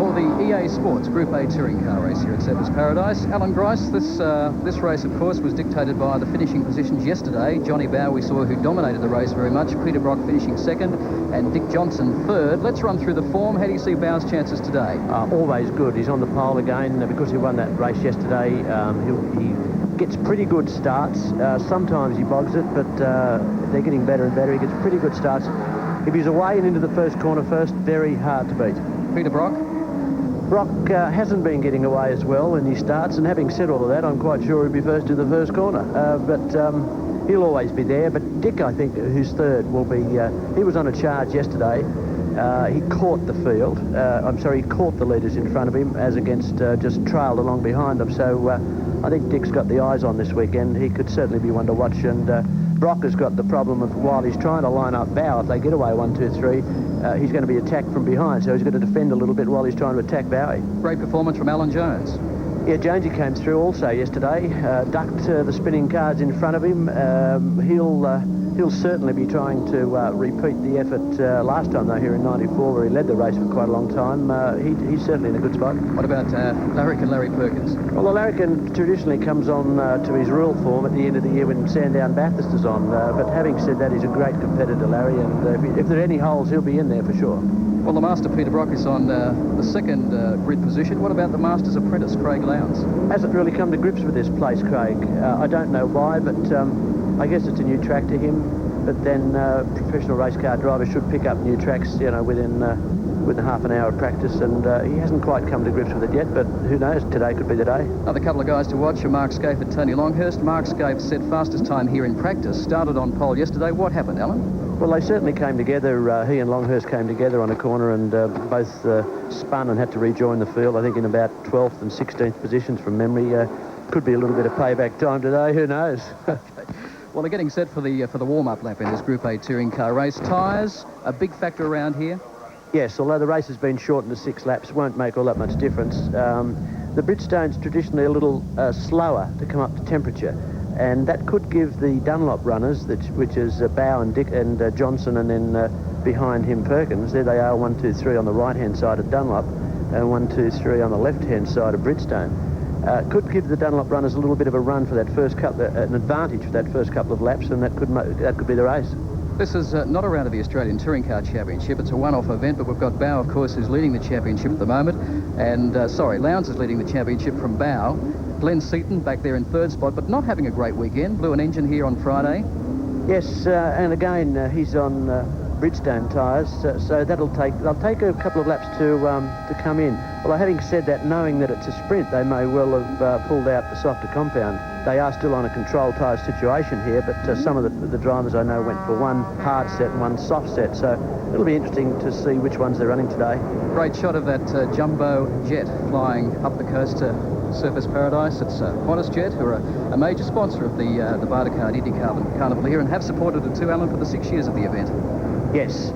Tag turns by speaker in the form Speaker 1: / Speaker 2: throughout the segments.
Speaker 1: for the EA Sports Group A touring car race here at Surfers Paradise. Alan Grice, this race, of course, was dictated by the finishing positions yesterday. Johnny Bow, we saw, who dominated the race very much. Peter Brock finishing second and Dick Johnson third. Let's run through the form. How do you see Bow's chances today?
Speaker 2: Always good. He's on the pole again because he won that race yesterday. He gets pretty good starts. Sometimes he bogs it, but they're getting better and better. He gets pretty good starts. If he's away and into the first corner first, very hard to beat.
Speaker 1: Peter Brock?
Speaker 2: Brock hasn't been getting away as well when he starts, and having said all of that, I'm quite sure he'll be first in the first corner. But he'll always be there. But Dick, I think, who's third, will be... he was on a charge yesterday. He caught the field. He caught the leaders in front of him as against just trailed along behind them. So I think Dick's got the eyes on this weekend. He could certainly be one to watch. And Brock has got the problem of, while he's trying to line up Bow, if they get away 1, 2, 3, he's going to be attacked from behind. So he's got to defend a little bit while he's trying to attack Bowie.
Speaker 1: Great performance from Alan Jones.
Speaker 2: Yeah, Jonesy came through also yesterday, ducked the spinning cars in front of him. He'll certainly be trying to repeat the effort last time, though, here in '94, where he led the race for quite a long time. He's certainly in a good spot.
Speaker 1: What about Larry Perkins?
Speaker 2: Well, the Larrikin traditionally comes on to his real form at the end of the year when Sandown Bathurst is on. But having said that, he's a great competitor, Larry, and if there are any holes, he'll be in there for sure.
Speaker 1: Well, the Master Peter Brock is on the second grid position. What about the Master's apprentice, Craig Lowndes?
Speaker 2: Hasn't really come to grips with this place, Craig. I don't know why, but I guess it's a new track to him. But then professional race car drivers should pick up new tracks, within half an hour of practice, and he hasn't quite come to grips with it yet, but who knows, today could be the day.
Speaker 1: Another couple of guys to watch are Mark Scaife and Tony Longhurst. Mark Scaife set fastest time here in practice, started on pole yesterday. What happened, Alan?
Speaker 2: Well, they certainly came together. He and Longhurst came together on a corner and both spun and had to rejoin the field, I think in about 12th and 16th positions from memory. Could be a little bit of payback time today, who knows?
Speaker 1: Okay. Well, they're getting set for the warm-up lap in this Group A touring car race. Tyres, a big factor around here?
Speaker 2: Yes, although the race has been shortened to 6 laps, won't make all that much difference. The Bridgestone's traditionally a little slower to come up to temperature, and that could give the Dunlop runners, which is Bow and Dick and Johnson, and then behind him Perkins. There they are, 1, 2, 3 on the right-hand side of Dunlop, and 1, 2, 3 on the left-hand side of Bridgestone. Could give the Dunlop runners a little bit of a run for that first couple, an advantage for that first couple of laps, and that could be the race.
Speaker 1: This is not a round of the Australian Touring Car Championship. It's a one-off event, but we've got Bow, of course, who's leading the championship at the moment. And, Lowndes is leading the championship from Bow. Glenn Seaton back there in third spot, but not having a great weekend. Blew an engine here on Friday.
Speaker 2: Yes, and again, he's on Bridgestone tyres, so they'll take a couple of laps to come in. Although having said that, knowing that it's a sprint, they may well have pulled out the softer compound. They are still on a controlled tyre situation here, but some of the drivers I know went for one hard set and one soft set, so it'll be interesting to see which ones they're running today.
Speaker 1: Great shot of that jumbo jet flying up the coast to Surfers Paradise. It's Qantas Jet, who are a major sponsor of the Bartercard Indy Carnival here, and have supported it too, Alan, for the 6 years of the event.
Speaker 2: Yes,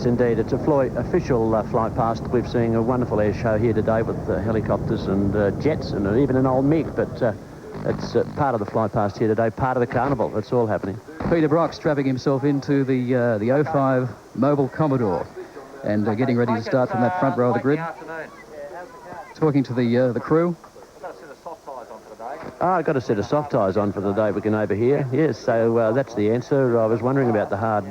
Speaker 2: indeed. It's official flight past. We've seen a wonderful air show here today with helicopters and jets and even an old MiG, but it's part of the flight past here today, part of the carnival. That's all happening. Peter
Speaker 1: Brock strapping himself into the 05 Mobile Commodore and getting ready to start from that front row of the grid. Talking to the crew.
Speaker 2: I've got a set of soft tyres on for the day we can over here. Yes, so that's the answer. I was wondering about the hard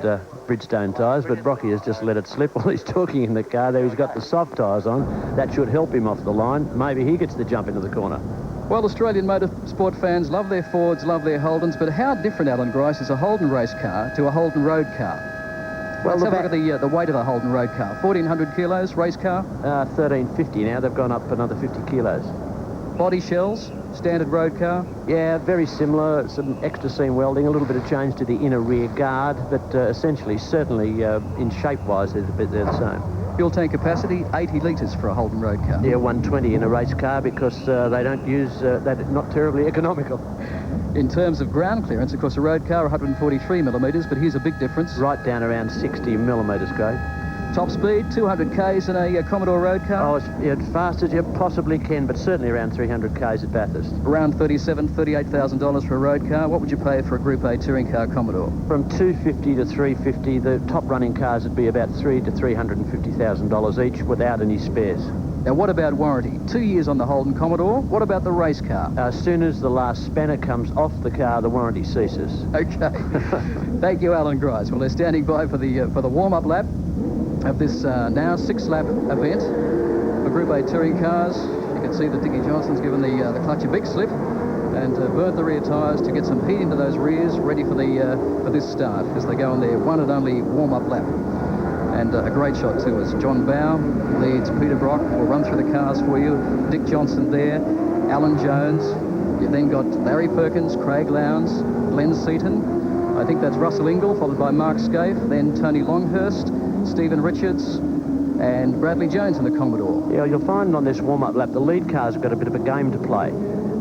Speaker 2: Bridgestone tyres, but Brocky has just let it slip while he's talking in the car. There he's got the soft tyres on. That should help him off the line. Maybe he gets the jump into the corner. Well,
Speaker 1: Australian motorsport fans love their Fords, love their Holdens, but how different, Alan Grice, is a Holden race car to a Holden road car? Well, let's have a look at the weight of a Holden road car. 1,400 kilos, race car?
Speaker 2: 1,350 now. They've gone up another 50 kilos.
Speaker 1: Body shells, standard road car?
Speaker 2: Yeah, very similar. Some extra seam welding, a little bit of change to the inner rear guard, but essentially, certainly in shape-wise, they're the same.
Speaker 1: Fuel tank capacity, 80 litres for a Holden road car.
Speaker 2: Yeah, 120 in a race car because they don't use that, not terribly economical.
Speaker 1: In terms of ground clearance, of course, a road car, 143 millimetres, but here's a big difference.
Speaker 2: Right down around 60 millimetres, Craig.
Speaker 1: Top speed, 200 k's in a Commodore road car?
Speaker 2: Oh, as fast as you possibly can, but certainly around 300 k's at Bathurst.
Speaker 1: Around $38,000 for a road car. What would you pay for a Group A touring car Commodore?
Speaker 2: From $250 to $350. The top running cars would be about $300,000 to $350,000 each without any spares.
Speaker 1: Now, what about warranty? 2 years on the Holden Commodore. What about the race car?
Speaker 2: As soon as the last spanner comes off the car, the warranty ceases.
Speaker 1: Okay. Thank you, Alan Grice. Well, they're standing by for the warm-up lap of this now 6-lap event for Group A touring cars. You can see that Dickie Johnson's given the clutch a big slip and burnt the rear tyres to get some heat into those rears, ready for this start as they go on their one and only warm-up lap. And a great shot too as John Bow leads Peter Brock. Will run through the cars for you. Dick Johnson there, Alan Jones. You've then got Larry Perkins, Craig Lowndes, Glenn Seaton. I think that's Russell Ingall, followed by Mark Scaife, then Tony Longhurst, Stephen Richards, and Bradley Jones in the Commodore.
Speaker 2: Yeah, you'll find on this warm-up lap, the lead cars have got a bit of a game to play.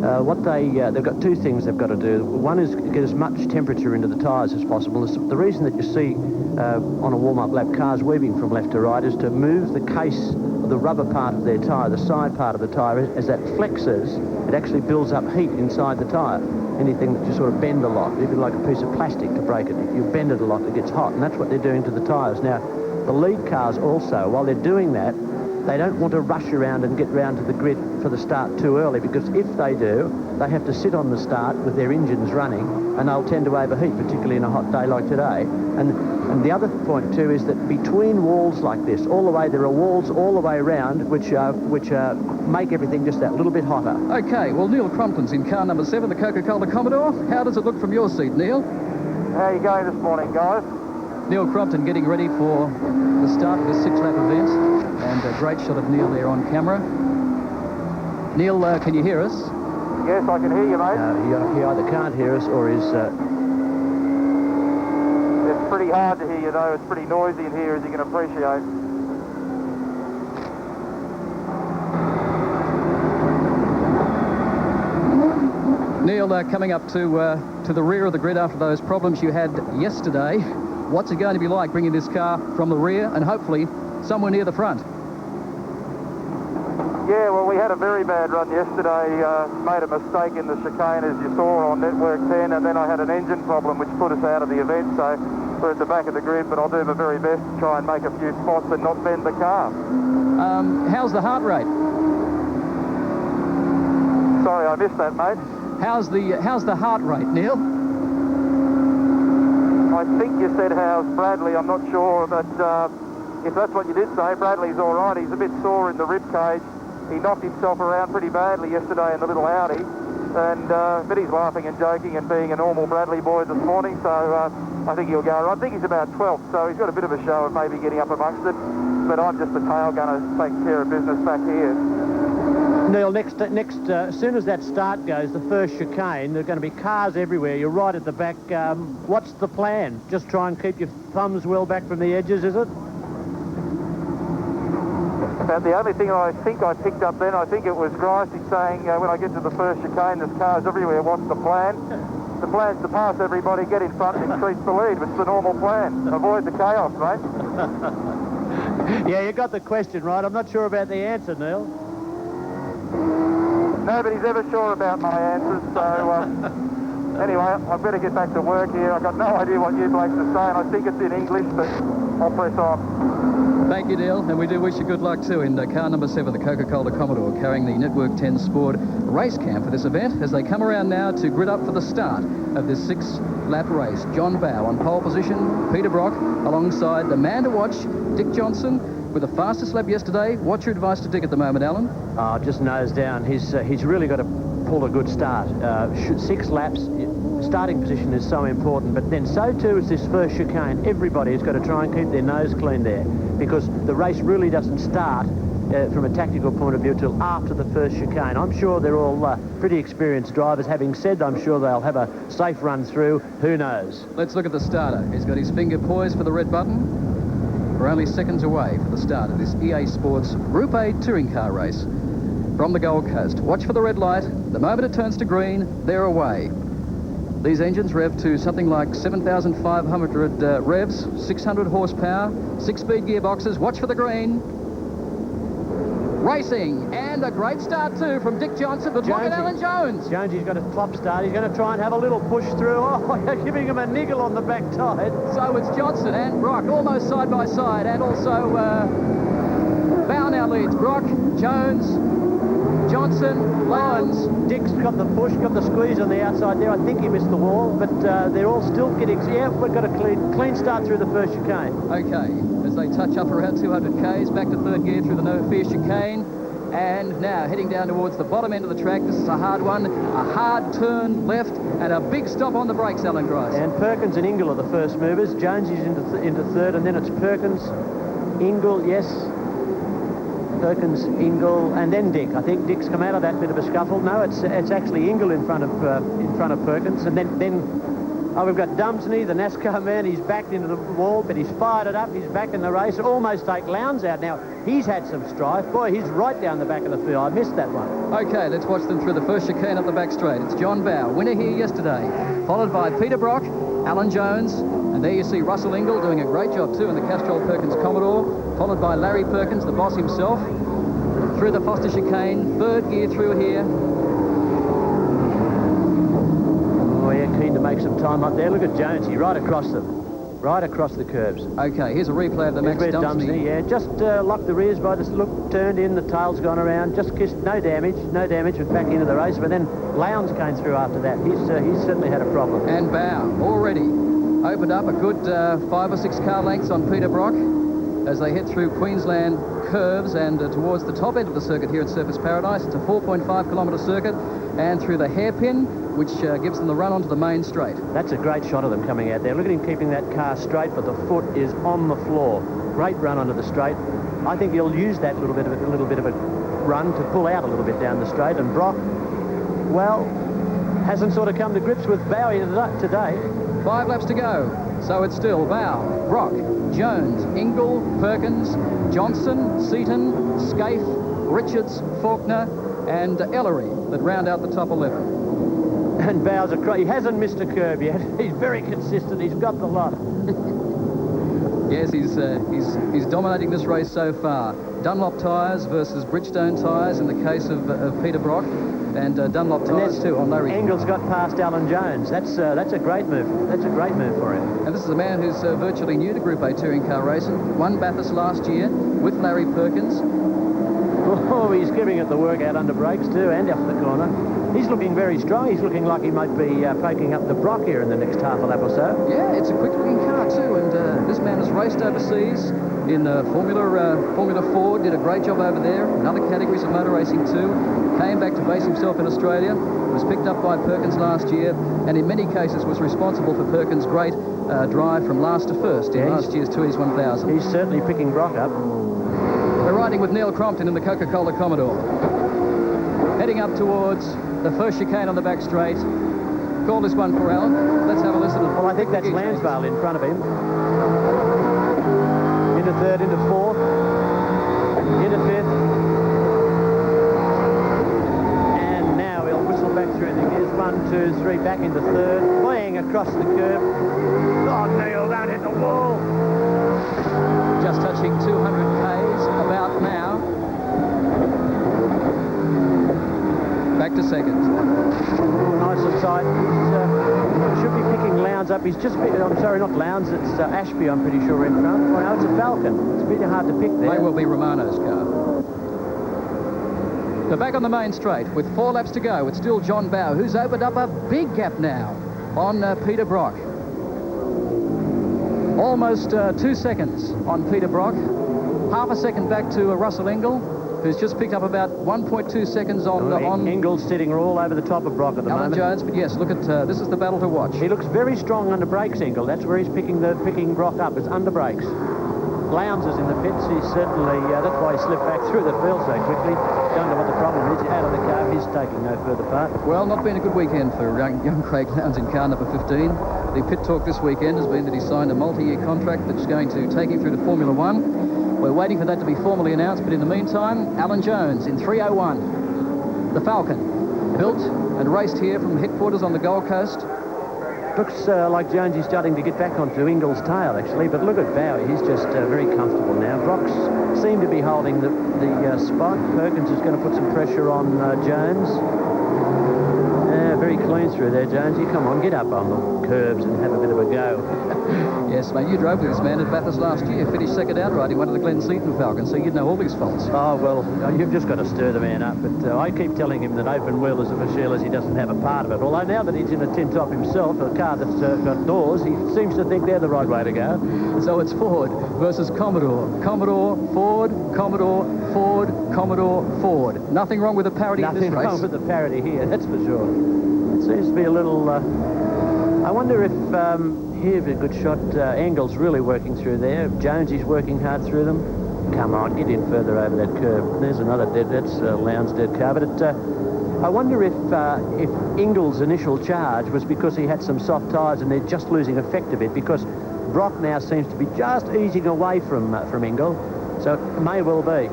Speaker 2: They've got two things they've got to do. One is get as much temperature into the tyres as possible. The reason that you see on a warm-up lap cars weaving from left to right is to move the case, the rubber part of their tyre, the side part of the tyre. As that flexes, it actually builds up heat inside the tyre. Anything that you sort of bend a lot, even like a piece of plastic to break it, if you bend it a lot, it gets hot, and that's what they're doing to the tyres. Now, the lead cars also, while they're doing that, they don't want to rush around and get round to the grid for the start too early, because if they do, they have to sit on the start with their engines running, and they'll tend to overheat, particularly in a hot day like today. And the other point too is that between walls like this, all the way, there are walls all the way around which make everything just that little bit hotter.
Speaker 1: Okay, well, Neil Crompton's in car number 7, the Coca-Cola Commodore. How does it look from your seat, Neil?
Speaker 3: How are you going this morning, guys?
Speaker 1: Neil Crompton getting ready for the start of this 6-lap event, and a great shot of Neil there on camera. Neil, can you hear us?
Speaker 3: Yes, I can hear you, mate.
Speaker 2: He either can't hear us or is...
Speaker 3: It's pretty hard to hear you, though. It's pretty noisy in here, as you can appreciate.
Speaker 1: Neil, coming up to the rear of the grid after those problems you had yesterday, what's it going to be like bringing this car from the rear and hopefully somewhere near the front?
Speaker 3: Yeah, well, we had a very bad run yesterday. Made a mistake in the chicane, as you saw on Network 10, and then I had an engine problem which put us out of the event, so we're at the back of the grid, but I'll do my very best to try and make a few spots and not bend the car.
Speaker 1: How's the heart rate?
Speaker 3: Sorry, I missed that, mate.
Speaker 1: How's the heart rate, Neil?
Speaker 3: I think you said how's Bradley, I'm not sure, but if that's what you did say, Bradley's all right. He's a bit sore in the rib cage. He knocked himself around pretty badly yesterday in the little Audi, and but he's laughing and joking and being a normal Bradley boy this morning, so I think he'll go. I think he's about 12th, so he's got a bit of a show of maybe getting up amongst it, but I'm just the tail gunner taking care of business back here.
Speaker 2: Neil, as soon as that start goes, the first chicane, there are going to be cars everywhere. You're right at the back. What's the plan? Just try and keep your thumbs well back from the edges, is it?
Speaker 3: The only thing I think I picked up then, I think it was Gricey saying, when I get to the first chicane, there's cars everywhere. What's the plan? The plan's to pass everybody, get in front and increase the lead. It's the normal plan. Avoid the chaos, mate.
Speaker 2: Yeah, you got the question right. I'm not sure about the answer, Neil.
Speaker 3: Nobody's ever sure about my answers, so anyway, I better get back to work here. I've got no idea what you blokes are saying. I think it's in English, but I'll press on.
Speaker 1: Thank you, Neil, and we do wish you good luck too in car number 7, the Coca-Cola Commodore, carrying the Network 10 Sport race cam for this event as they come around now to grid up for the start of this 6-lap race. John Bow on pole position, Peter Brock alongside the man to watch, Dick Johnson, with the fastest lap yesterday. What's your advice to Dick at the moment, Alan?
Speaker 2: Just nose down. He's really got to pull a good start. 6 laps, starting position is so important, but then so too is this first chicane. Everybody has got to try and keep their nose clean there, because the race really doesn't start from a tactical point of view till after the first chicane. I'm sure they're all pretty experienced drivers. Having said, I'm sure they'll have a safe run through. Who knows?
Speaker 1: Let's look at the starter. He's got his finger poised for the red button. We're only seconds away from the start of this EA Sports Group A touring car race from the Gold Coast. Watch for the red light. The moment it turns to green, they're away. These engines rev to something like 7,500 revs, 600 horsepower, 6-speed gearboxes. Watch for the green. Racing, and a great start too from Dick Johnson, but look at Alan Jones.
Speaker 2: Jonesy's got a flop start. He's going to try and have a little push through. Oh, you're giving him a niggle on the backside.
Speaker 1: So it's Johnson and Brock almost side by side, and also Bow now leads Brock, Jones, Johnson, Lyons.
Speaker 2: Dick's got the push, got the squeeze on the outside there. I think he missed the wall, but they're all still getting... Yeah, we've got a clean start through the first chicane.
Speaker 1: Okay, as they touch up around 200 k's, back to third gear through the no fear chicane. And now heading down towards the bottom end of the track. This is a hard one. A hard turn left and a big stop on the brakes, Alan Grice.
Speaker 2: And Perkins and Ingle are the first movers. Jones is into third, and then it's Perkins, Ingle, yes. Perkins, Ingle, and then Dick. I think Dick's come out of that bit of a scuffle. No, it's actually Ingle in front of Perkins, and then we've got Dumsney, the NASCAR man. He's backed into the wall, but he's fired it up. He's back in the race. Almost take Lowndes out now. He's had some strife. Boy, he's right down the back of the field. I missed that one.
Speaker 1: Okay, let's watch them through the first chicane up the back straight. It's John Bow, winner here yesterday, followed by Peter Brock, Alan Jones, and there you see Russell Ingle doing a great job too in the Castrol Perkins Commodore, followed by Larry Perkins, the boss himself, through the Foster chicane, third gear through here.
Speaker 2: Oh yeah, keen to make some time up there. Look at Jonesy right across them, right across the curves.
Speaker 1: Okay, here's a replay of the Max Dumsney.
Speaker 2: Yeah, just locked the rears by this look, turned in, the tail's gone around, just kissed, no damage, was back into the race, but then Lowndes came through after that. He's certainly had a problem.
Speaker 1: And Bow already opened up a good 5 or 6 car lengths on Peter Brock as they head through Queensland curves and towards the top end of the circuit here at Surfers Paradise. It's a 4.5 kilometre circuit, and through the hairpin, which gives them the run onto the main straight.
Speaker 2: That's a great shot of them coming out there. Look at him keeping that car straight, but the foot is on the floor. Great run onto the straight. I think he'll use that little bit of a run to pull out a little bit down the straight. And Brock, well, hasn't sort of come to grips with Bowie today.
Speaker 1: 5 laps to go. So it's still Bow, Brock, Jones, Ingle, Perkins, Johnson, Seaton, Scaife, Richards, Faulkner, and Ellery that round out the top 11.
Speaker 2: And Bow's he hasn't missed a curve yet. He's very consistent. He's got the lot.
Speaker 1: Yes, he's dominating this race so far. Dunlop tyres versus Bridgestone tyres in the case of Peter Brock, and Dunlop tyres too on Larry.
Speaker 2: Engle's got past Alan Jones. That's a great move. That's a great move for him.
Speaker 1: And this is a man who's virtually new to Group A touring car racing. Won Bathurst last year with Larry Perkins.
Speaker 2: Oh, he's giving it the workout under brakes too, and off the corner. He's looking very strong. He's looking like he might be poking up the Brock here in the next half a lap or so.
Speaker 1: Yeah, it's a quick-looking car too, and this man has raced overseas in Formula Ford, did a great job over there, in other categories of motor racing too. Came back to base himself in Australia, was picked up by Perkins last year, and in many cases was responsible for Perkins' great drive from last to first in last year's Tooheys 1000.
Speaker 2: He's certainly picking Brock up.
Speaker 1: We're riding with Neil Crompton in the Coca-Cola Commodore. Heading up towards the first chicane on the back straight. Call this one for Alan. Let's have a listen.
Speaker 2: Well, I think that's Lansvale in front of him. Into third, into fourth, into fifth. And now he'll whistle back through the gears. 1, 2, 3, back into third. Playing across the curve. Oh, Neil, don't hit the wall.
Speaker 1: Just touching 200 k's about now. Back to second.
Speaker 2: Oh, nice and tight. He should be picking Lowndes up. He's just... I'm sorry, not Lowndes. It's Ashby, I'm pretty sure, in front. Oh, no, it's a Falcon. It's pretty hard to pick there.
Speaker 1: May well be Romano's car. So back on the main straight with 4 laps to go. It's still John Bow, who's opened up a big gap now on Peter Brock. Almost 2 seconds on Peter Brock. Half a second back to Russell Ingle, who's just picked up about 1.2 seconds on...
Speaker 2: Ingle's sitting all over the top of Brock at the
Speaker 1: Alan
Speaker 2: moment.
Speaker 1: Jones, but yes, look at... this is the battle to watch.
Speaker 2: He looks very strong under brakes, Ingle. That's where he's picking Brock up. It's under brakes. Lowndes is in the pits. He's certainly... that's why he slipped back through the field so quickly. Don't know what the problem is. Out of the car, he's taking no further part.
Speaker 1: Well, not been a good weekend for young Craig Lowndes in car number 15. The pit talk this weekend has been that he signed a multi-year contract that's going to take him through to Formula One. We're waiting for that to be formally announced, but in the meantime, Alan Jones in 3:01. The Falcon, built and raced here from headquarters on the Gold Coast.
Speaker 2: Looks like Jonesy's starting to get back onto Ingle's tail, actually, but look at Bowie. He's just very comfortable now. Brock's seem to be holding the spot. Perkins is going to put some pressure on Jones. Very very clean through there, Jonesy. Come on, get up on the curbs and have a bit of a go.
Speaker 1: Yes, mate, you drove with this man at Bathurst last year. Finished second outright in one of the Glen Seaton Falcons, so you'd know all his faults.
Speaker 2: Oh, well, you've just got to stir the man up. But I keep telling him that open wheelers are for Sheilas. He doesn't have a part of it. Although now that he's in a tin top himself, a car that's got doors, he seems to think they're the right way to go.
Speaker 1: So it's Ford versus Commodore. Commodore, Ford, Commodore, Ford, Commodore, Ford. Nothing wrong with the parity in this race.
Speaker 2: Nothing wrong with the parity here, that's for sure. It seems to be a little... I wonder if... here's a good shot. Engel's really working through there. Jonesy's working hard through them. Come on, get in further over that curve. There's another dead... That's Lowndes' dead car. But I wonder if Engel's initial charge was because he had some soft tyres and they're just losing effect a bit, because Brock now seems to be just easing away from Engel. So it may well be.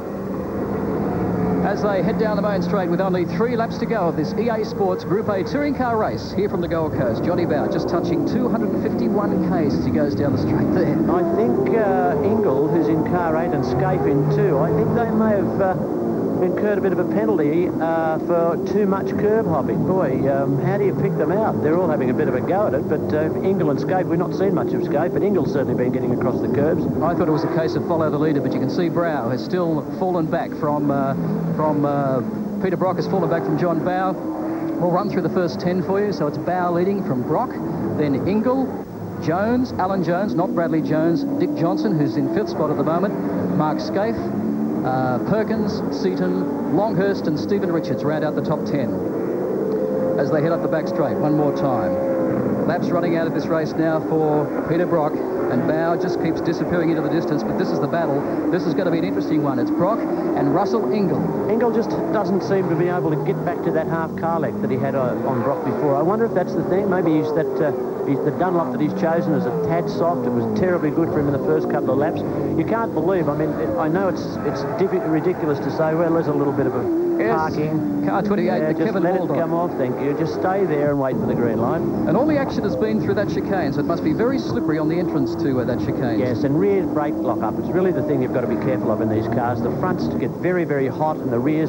Speaker 1: As they head down the main straight with only 3 laps to go of this EA Sports Group A touring car race here from the Gold Coast. Johnny Bow just touching 251 k's as he goes down the straight there.
Speaker 2: I think Engel, who's in car 8 and Scape in 2, I think they may have incurred a bit of a penalty for too much curb hopping. Boy, how do you pick them out? They're all having a bit of a go at it, but Engel and Scape, we've not seen much of Scape, but Engel's certainly been getting across the curbs.
Speaker 1: I thought it was a case of follow the leader, but you can see Brow has still fallen back from Peter Brock has fallen back from John Bow. We'll run through the first 10 for you. So it's Bow leading from Brock, then Engel, Jones, Alan Jones, not Bradley Jones, Dick Johnson, who's in 5th spot at the moment, Mark Scaife, Perkins, Seaton, Longhurst and Stephen Richards round out the top 10 as they head up the back straight one more time. Laps running out of this race now for Peter Brock, and Bow just keeps disappearing into the distance, but this is the battle. This is going to be an interesting one. It's Brock and Russell Engel.
Speaker 2: Engel just doesn't seem to be able to get back to that half car length that he had on Brock before. I wonder if that's the thing. Maybe he's the Dunlop that he's chosen is a tad soft. It was terribly good for him in the first couple of laps. You can't believe, I mean, I know it's ridiculous to say, well, there's a little bit of a parking.
Speaker 1: Car 28,
Speaker 2: yeah, just
Speaker 1: Kevin
Speaker 2: let
Speaker 1: Waldon.
Speaker 2: it come off, thank you. Just stay there and wait for the green light.
Speaker 1: And all the action has been through that chicane, so it must be very slippery on the entrance to that chicane.
Speaker 2: Yes, and rear brake lock-up. It's really the thing you've got to be careful of in these cars. The fronts get very, very hot, and the rear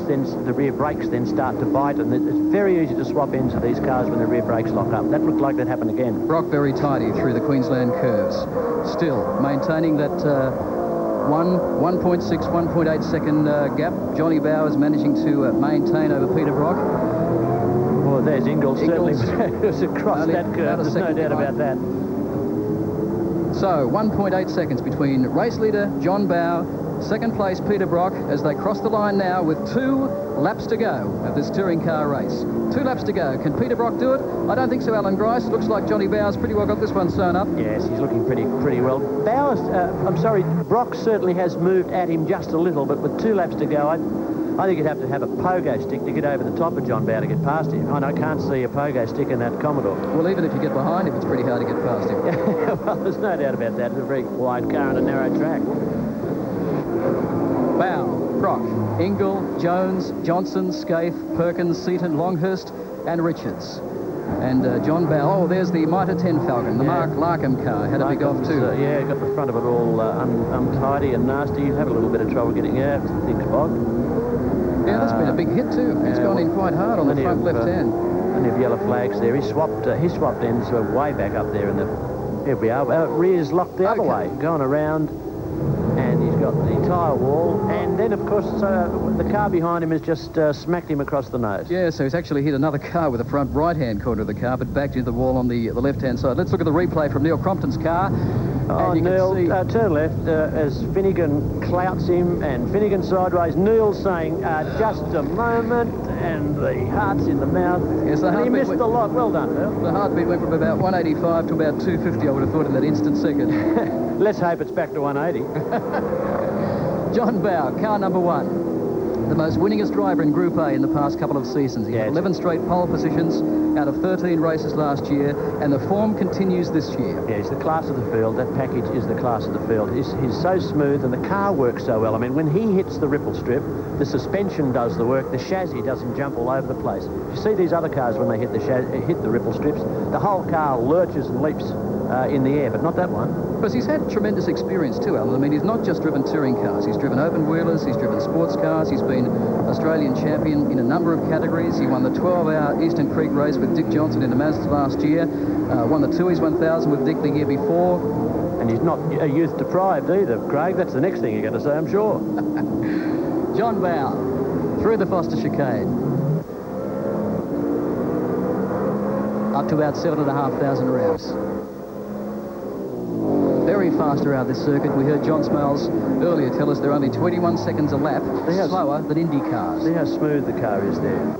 Speaker 2: brakes then start to bite, and it's very easy to swap ends of these cars when the rear brakes lock up. That looked like that happened again.
Speaker 1: Brock very tidy through the Queensland curves. Still maintaining that 1.6, 1.8 second gap. Johnny Bow is managing to maintain over Peter Brock.
Speaker 2: Well, there's Engel certainly was across
Speaker 1: only
Speaker 2: that curve. There's no doubt about that.
Speaker 1: So 1.8 seconds between race leader John Bow, second place Peter Brock, as they cross the line now with 2 laps to go of this touring car race. 2 laps to go. Can Peter Brock do it? I don't think so, Alan Grice. Looks like Johnny Bow's pretty well got this one sewn up.
Speaker 2: Yes, he's looking pretty well. Brock certainly has moved at him just a little, but with 2 laps to go, I think you'd have to have a pogo stick to get over the top of John Bow to get past him. And I can't see a pogo stick in that Commodore.
Speaker 1: Well, even if you get behind him, it's pretty hard to get past him.
Speaker 2: Well, there's no doubt about that. It's a very wide car on a narrow track.
Speaker 1: Bow, Brock, Engel, Jones, Johnson, Scaife, Perkins, Seaton, Longhurst and Richards. And John Bow, there's the Mitre 10 Falcon, the Mark Larkham car. Had a big off too.
Speaker 2: Yeah, got the front of it all untidy and nasty. You have a little bit of trouble getting out. It's a thick spot.
Speaker 1: Yeah, that's been a big hit too. It's gone in quite hard on the front left hand.
Speaker 2: Plenty of yellow flags there. He swapped ends way back up there in the... Here we are. Rear's locked the other way. Gone around. And he's got the tyre wall, and then of course the car behind him has just smacked him across the nose.
Speaker 1: Yeah, so he's actually hit another car with the front right-hand corner of the car, but backed into the wall on the left-hand side. Let's look at the replay from Neil Crompton's car.
Speaker 2: Oh, Neil, turn left as Finnegan clouts him, and Finnegan sideways. Neil saying, just a moment, and the heart's in the mouth. Yes, and he missed the lot. Well done, Neil.
Speaker 1: The heartbeat went from about 185 to about 250, I would have thought, in that instant second.
Speaker 2: Let's hope it's back to 180.
Speaker 1: John Bow, car number 1. The most winningest driver in Group A in the past couple of seasons. He had 11 straight pole positions out of 13 races last year, and the form continues this year.
Speaker 2: Yeah, he's the class of the field. That package is the class of the field. He's so smooth, and the car works so well. I mean, when he hits the ripple strip, the suspension does the work. The chassis doesn't jump all over the place. You see these other cars when they hit the ripple strips, the whole car lurches and leaps. in the air, but not that one.
Speaker 1: Because he's had tremendous experience too, Alan. I mean, he's not just driven touring cars. He's driven open wheelers, he's driven sports cars, he's been Australian champion in a number of categories. He won the 12-hour Eastern Creek race with Dick Johnson in a Mazda last year, won the Tooheys 1000 with Dick the year before.
Speaker 2: And he's not youth deprived either, Craig. That's the next thing you're going to say, I'm sure.
Speaker 1: John Bowe through the Foster chicane. Up to about 7,500 revs. Very fast around this circuit. We heard John Smales earlier tell us they're only 21 seconds a lap slower than Indy cars.
Speaker 2: See how smooth the car is there.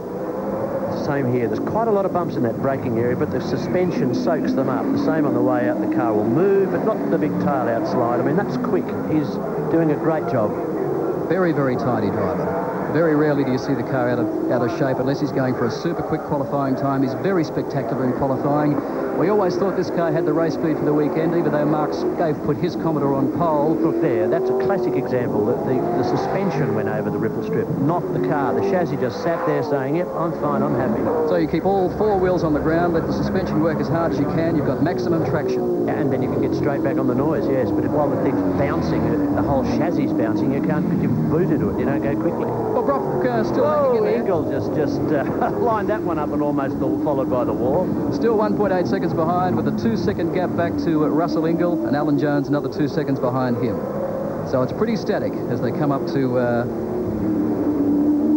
Speaker 2: Same here. There's quite a lot of bumps in that braking area, but the suspension soaks them up. The same on the way out. The car will move, but not the big tail-out slide. I mean, that's quick. He's doing a great job.
Speaker 1: Very, very tidy driver. Very rarely do you see the car out of shape unless he's going for a super quick qualifying time. He's very spectacular in qualifying. We always thought this car had the race speed for the weekend, even though Mark Scaife put his Commodore on pole.
Speaker 2: Look there, that's a classic example that the suspension went over the ripple strip, not the car. The chassis just sat there saying, yep, I'm fine, I'm happy.
Speaker 1: So you keep all four wheels on the ground, let the suspension work as hard as you can, you've got maximum traction.
Speaker 2: And then you can get straight back on the noise, yes, but while the thing's bouncing, the whole chassis is bouncing, you can't, because you've boot into it, you don't go quickly.
Speaker 1: Well, Brock still hanging in there.
Speaker 2: Eagle just lined that one up and almost followed by the wall.
Speaker 1: Still 1.8 seconds behind with a 2-second gap back to Russell Ingall, and Alan Jones another 2 seconds behind him. So it's pretty static as they come up to...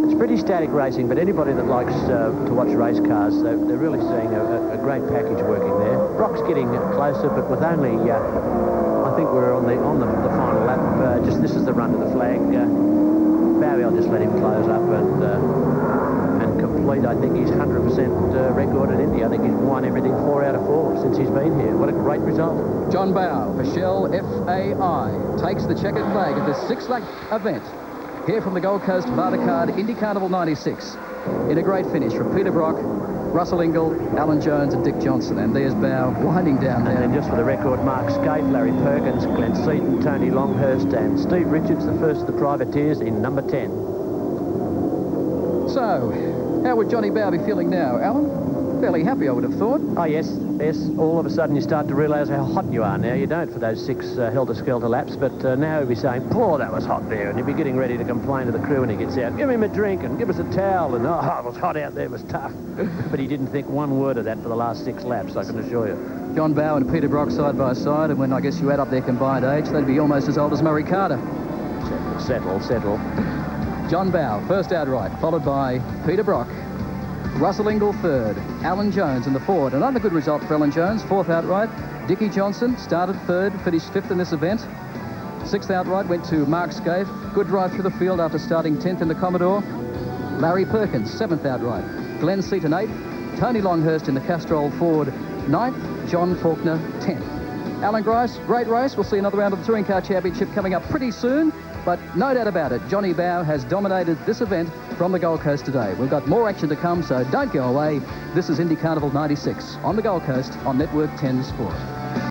Speaker 2: It's pretty static racing, but anybody that likes to watch race cars, they're really seeing a great package working there. Brock's getting closer, but with only... I think we're on the final lap. This is the run to the flag. Bowie, I'll just let him close up and complete, I think, his 100% record at Indy. I think he's won everything 4 out of 4 since he's been here. What a great result.
Speaker 1: John Bowe for Shell FAI takes the checkered flag at this 6-lap event here from the Gold Coast Bartercard Indy Carnival 96 in a great finish from Peter Brock, Russell Ingall, Alan Jones and Dick Johnson. And there's Bowe winding down there.
Speaker 2: And then just for the record, Mark Scaife, Larry Perkins, Glenn Seaton, Tony Longhurst and Steve Richards, the first of the privateers in number 10.
Speaker 1: So, how would Johnny Bowe be feeling now, Alan? Fairly happy, I would have thought.
Speaker 2: Oh, yes. All of a sudden you start to realise how hot you are now. You don't for those 6 helter-skelter laps, but now he'll be saying, "Poor, that was hot there," and he'll be getting ready to complain to the crew when he gets out. "Give him a drink and give us a towel," and, "Oh, it was hot out there, it was tough." But he didn't think one word of that for the last 6 laps, I can assure you.
Speaker 1: John Bowe and Peter Brock side by side, and when I guess you add up their combined age, they'd be almost as old as Murray Carter.
Speaker 2: Settle.
Speaker 1: John Bowe, first outright, followed by Peter Brock. Russell Ingall third, Alan Jones in the fourth. Another good result for Alan Jones, fourth outright. Dickie Johnson started third, finished fifth in this event. Sixth outright went to Mark Scaife. Good drive through the field after starting 10th in the Commodore. Larry Perkins, seventh outright. Glenn Seaton, eighth. Tony Longhurst in the Castrol Ford, ninth. John Faulkner, 10th. Alan Grice, great race. We'll see another round of the Touring Car Championship coming up pretty soon. But no doubt about it, Johnny Bowe has dominated this event from the Gold Coast today. We've got more action to come, so don't go away. This is Indy Carnival 96 on the Gold Coast on Network 10 Sport.